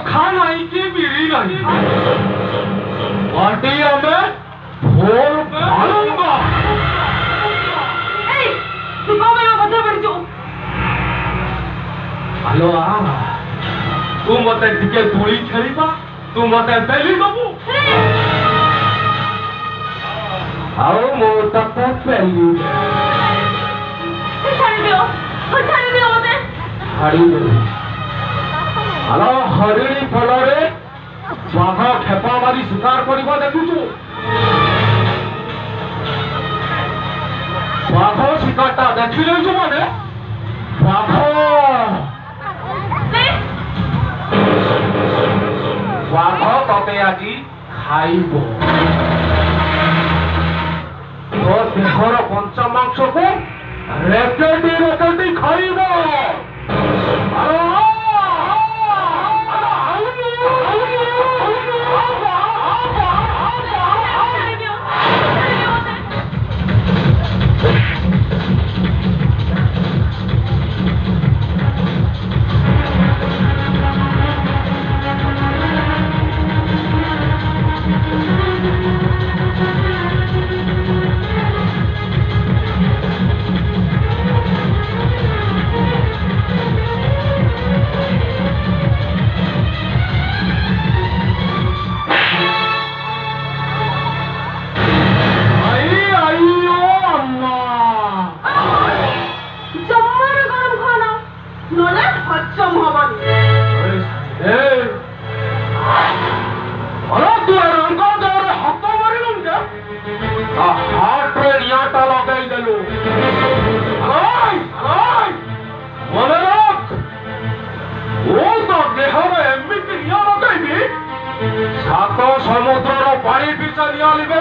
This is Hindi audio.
चखा नहीं कि बिरी नहीं पार्टी हमें भोर भालूंगा तू कौन है बता बड़ी जो हेलो तू मते टिके धूली छेड़ीबा तू मते बेली दबू आओ मो तक बेली छाड़ी दियो मते छाड़ी दे हेलो हरिणी फलरे बाघ खेपा मारी शिकार करिबा देखुछु बाघ शिकारटा देखि लइछु माने बाघ बाघ तते आजी खाइबो तो देहर पंचमांस को रेकेटी खाइबो सात समुद्र पानी पीछा निया लिबे